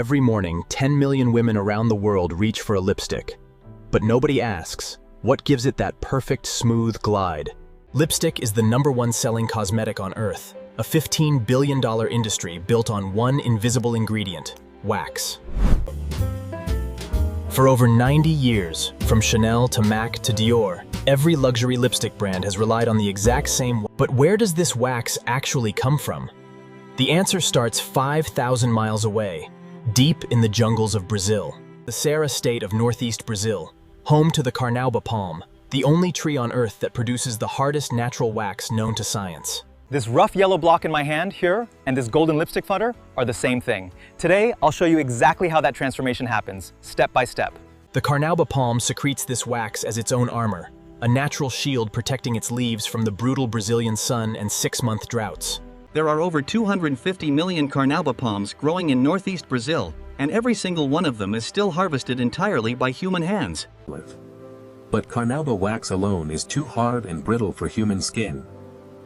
Every morning, 10 million women around the world reach for a lipstick. But nobody asks, what gives it that perfect, smooth glide? Lipstick is the #1 selling cosmetic on Earth, a $15 billion industry built on one invisible ingredient, wax. For over 90 years, from Chanel to MAC to Dior, every luxury lipstick brand has relied on the exact same. But where does this wax actually come from? The answer starts 5,000 miles away, deep in the jungles of Brazil. The Ceará state of northeast Brazil, home to the Carnauba palm, the only tree on Earth that produces the hardest natural wax known to science. This rough yellow block in my hand here and this golden lipstick flutter are the same thing. Today, I'll show you exactly how that transformation happens, step by step. The Carnauba palm secretes this wax as its own armor, a natural shield protecting its leaves from the brutal Brazilian sun and 6-month droughts. There are over 250 million Carnauba palms growing in northeast Brazil, and every single one of them is still harvested entirely by human hands. But Carnauba wax alone is too hard and brittle for human skin.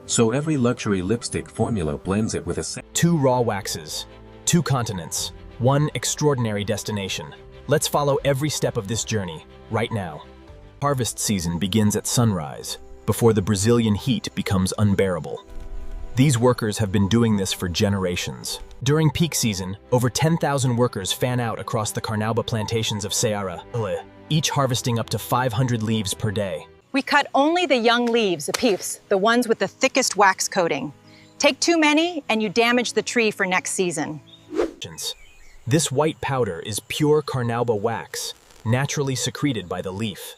So every luxury lipstick formula blends it with a 2 raw waxes, 2 continents, 1 extraordinary destination. Let's follow every step of this journey, right now. Harvest season begins at sunrise, before the Brazilian heat becomes unbearable. These workers have been doing this for generations. During peak season, over 10,000 workers fan out across the Carnauba plantations of Ceará, each harvesting up to 500 leaves per day. We cut only the young leaves, the peeps, the ones with the thickest wax coating. Take too many and you damage the tree for next season. This white powder is pure Carnauba wax, naturally secreted by the leaf.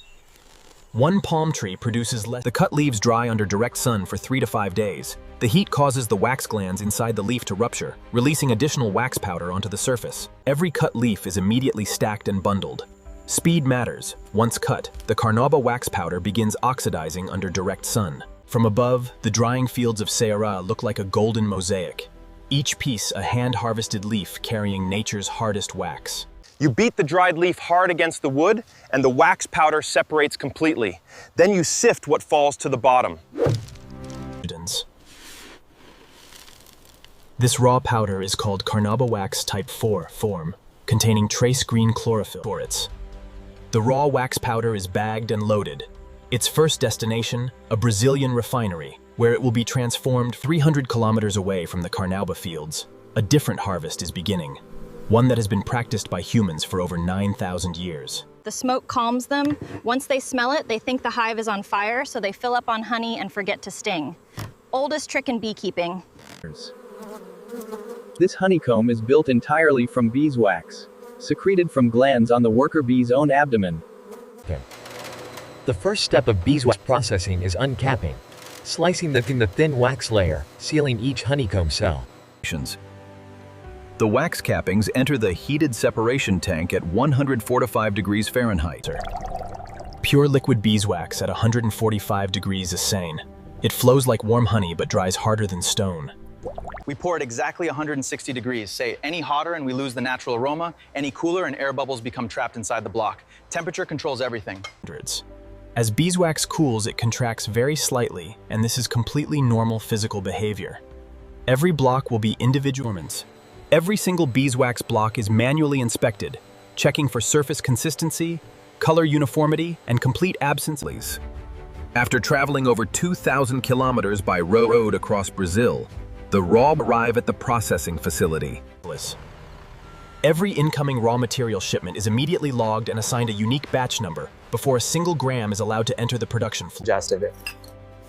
One palm tree produces less. The cut leaves dry under direct sun for 3 to 5 days. The heat causes the wax glands inside the leaf to rupture, releasing additional wax powder onto the surface. Every cut leaf is immediately stacked and bundled. Speed matters. Once cut, the Carnauba wax powder begins oxidizing under direct sun. From above, the drying fields of Ceará look like a golden mosaic. Each piece a hand-harvested leaf carrying nature's hardest wax. You beat the dried leaf hard against the wood, and the wax powder separates completely. Then you sift what falls to the bottom. This raw powder is called Carnauba wax type 4 form, containing trace green chlorophyll. The raw wax powder is bagged and loaded. Its first destination, a Brazilian refinery, where it will be transformed 300 kilometers away from the Carnauba fields. A different harvest is beginning, one that has been practiced by humans for over 9,000 years. The smoke calms them. Once they smell it, they think the hive is on fire, so they fill up on honey and forget to sting. Oldest trick in beekeeping. This honeycomb is built entirely from beeswax, secreted from glands on the worker bee's own abdomen. The first step of beeswax processing is uncapping, slicing the thin wax layer, sealing each honeycomb cell. The wax cappings enter the heated separation tank at 145 degrees Fahrenheit. Pure liquid beeswax at 145 degrees is sane. It flows like warm honey but dries harder than stone. We pour it exactly 160 degrees. Say any hotter and we lose the natural aroma, any cooler and air bubbles become trapped inside the block. Temperature controls everything. As beeswax cools, it contracts very slightly, and this is completely normal physical behavior. Every block will be individual. Every single beeswax block is manually inspected, checking for surface consistency, color uniformity, and complete absence. After traveling over 2,000 kilometers by road across Brazil, the raw arrive at the processing facility. Every incoming raw material shipment is immediately logged and assigned a unique batch number before a single gram is allowed to enter the production floor.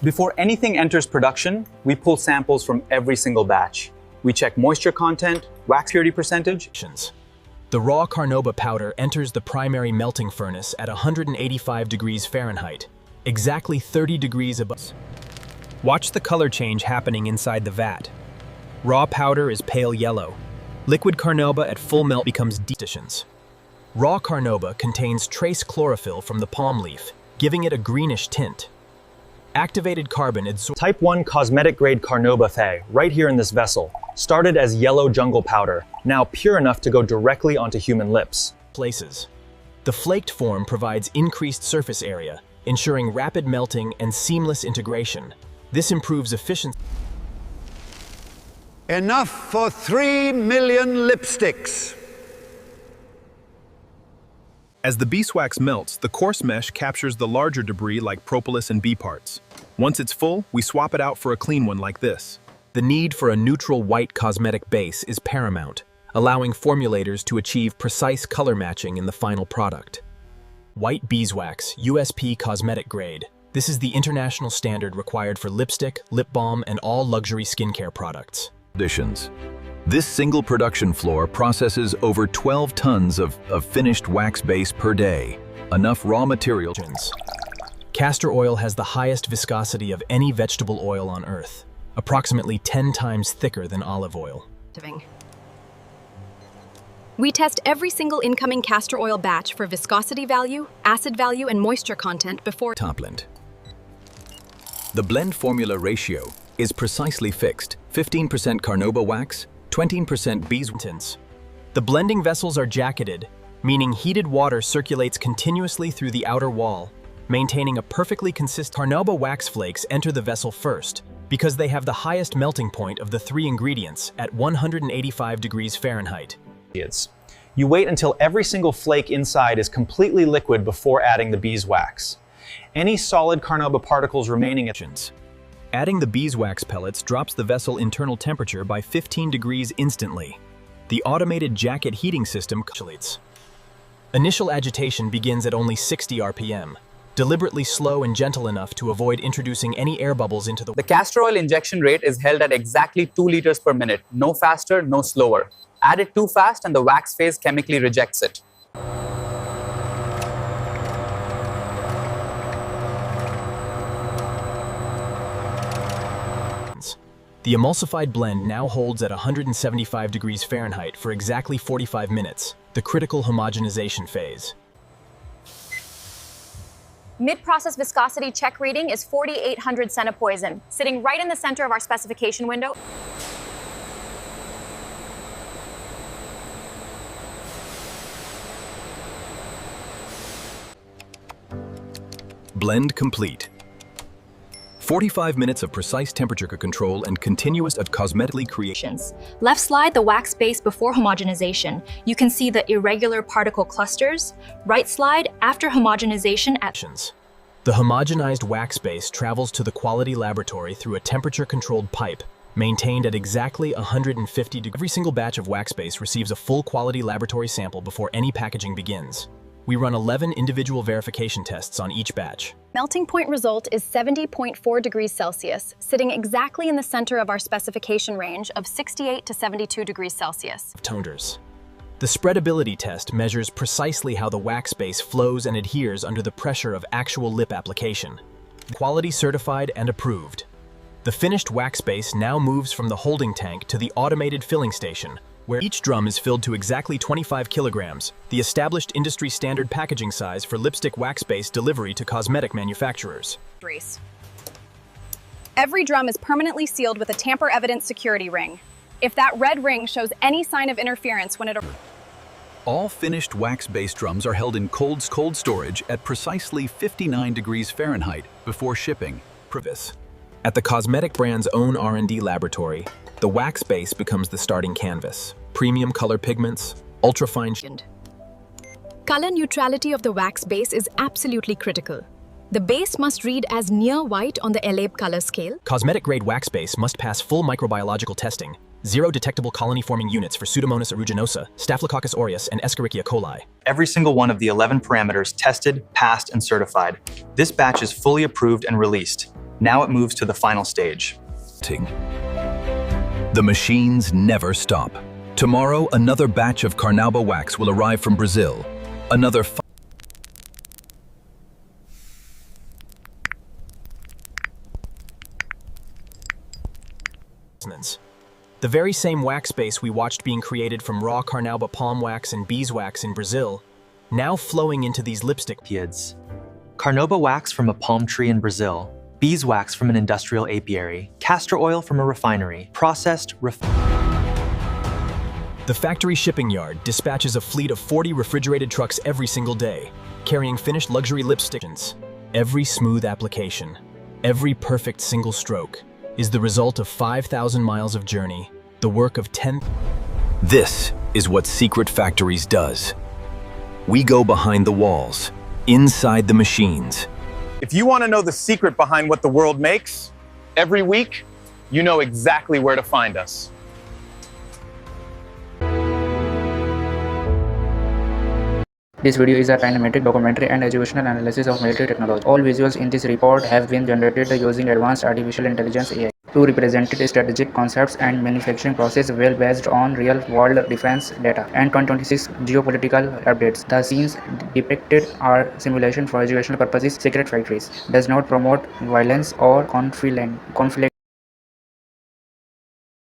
Before anything enters production, we pull samples from every single batch. We check moisture content, wax purity percentage. The raw Carnauba powder enters the primary melting furnace at 185 degrees Fahrenheit, exactly 30 degrees above. Watch the color change happening inside the vat. Raw powder is pale yellow. Liquid Carnauba at full melt becomes deep. Raw Carnauba contains trace chlorophyll from the palm leaf, giving it a greenish tint. Activated carbon adsorbs. Type 1 cosmetic grade Carnauba Thay, right here in this vessel, started as yellow jungle powder, now pure enough to go directly onto human lips. Places. The flaked form provides increased surface area, ensuring rapid melting and seamless integration. This improves efficiency. Enough for 3 million lipsticks. As the beeswax melts, the coarse mesh captures the larger debris like propolis and bee parts. Once it's full, we swap it out for a clean one like this. The need for a neutral white cosmetic base is paramount, allowing formulators to achieve precise color matching in the final product. White beeswax, USP cosmetic grade. This is the international standard required for lipstick, lip balm, and all luxury skincare products. This single production floor processes over 12 tons of finished wax base per day, enough raw material. Castor oil has the highest viscosity of any vegetable oil on Earth, approximately 10 times thicker than olive oil. We test every single incoming castor oil batch for viscosity value, acid value, and moisture content before Topland. The blend formula ratio is precisely fixed, 15% Carnauba wax, 20% beeswax. The blending vessels are jacketed, meaning heated water circulates continuously through the outer wall, maintaining a perfectly consistent. Carnauba wax flakes enter the vessel first, because they have the highest melting point of the 3 ingredients at 185 degrees Fahrenheit. You wait until every single flake inside is completely liquid before adding the beeswax. Any solid Carnauba particles remaining at Adding the beeswax pellets drops the vessel internal temperature by 15 degrees instantly. The automated jacket heating system calculates. Initial agitation begins at only 60 RPM, deliberately slow and gentle enough to avoid introducing any air bubbles into the... The castor oil injection rate is held at exactly 2 liters per minute, no faster, no slower. Add it too fast and the wax phase chemically rejects it. The emulsified blend now holds at 175 degrees Fahrenheit for exactly 45 minutes, the critical homogenization phase. Mid-process viscosity check reading is 4,800 centipoison, sitting right in the center of our specification window. Blend complete. 45 minutes of precise temperature control and continuous of cosmetically creations. Left slide the wax base before homogenization. You can see the irregular particle clusters. Right slide after homogenization actions. The homogenized wax base travels to the quality laboratory through a temperature-controlled pipe, maintained at exactly 150 degrees. Every single batch of wax base receives a full quality laboratory sample before any packaging begins. We run 11 individual verification tests on each batch. Melting point result is 70.4 degrees Celsius, sitting exactly in the center of our specification range of 68 to 72 degrees Celsius. Toners. The spreadability test measures precisely how the wax base flows and adheres under the pressure of actual lip application. Quality certified and approved. The finished wax base now moves from the holding tank to the automated filling station, where each drum is filled to exactly 25 kilograms, the established industry standard packaging size for lipstick wax base delivery to cosmetic manufacturers. every drum is permanently sealed with a tamper-evident security ring. If that red ring shows any sign of interference when it... All finished wax-based drums are held in cold storage at precisely 59 degrees Fahrenheit before shipping. At the cosmetic brand's own R&D laboratory, the wax base becomes the starting canvas. Premium color pigments, ultrafine... Color neutrality of the wax base is absolutely critical. The base must read as near white on the LAB color scale. Cosmetic-grade wax base must pass full microbiological testing. 0 detectable colony-forming units for Pseudomonas aeruginosa, Staphylococcus aureus, and Escherichia coli. Every single one of the 11 parameters tested, passed, and certified. This batch is fully approved and released. Now it moves to the final stage. The machines never stop. Tomorrow, another batch of Carnauba wax will arrive from Brazil. Another The very same wax base we watched being created from raw Carnauba palm wax and beeswax in Brazil, now flowing into these lipstick Pieds. Carnauba wax from a palm tree in Brazil, beeswax from an industrial apiary, castor oil from a refinery, processed The factory shipping yard dispatches a fleet of 40 refrigerated trucks every single day, carrying finished luxury lipsticks. Every smooth application, every perfect single stroke, is the result of 5,000 miles of journey, the work of 10. This is what Secret Factories does. We go behind the walls, inside the machines. If you want to know the secret behind what the world makes, every week, you know exactly where to find us. This video is a kinematic documentary and educational analysis of military technology. All visuals in this report have been generated using advanced artificial intelligence AI to represent strategic concepts and manufacturing process well based on real-world defense data and 2026 geopolitical updates. The scenes depicted are simulation for educational purposes. Secret factories does not promote violence or conflict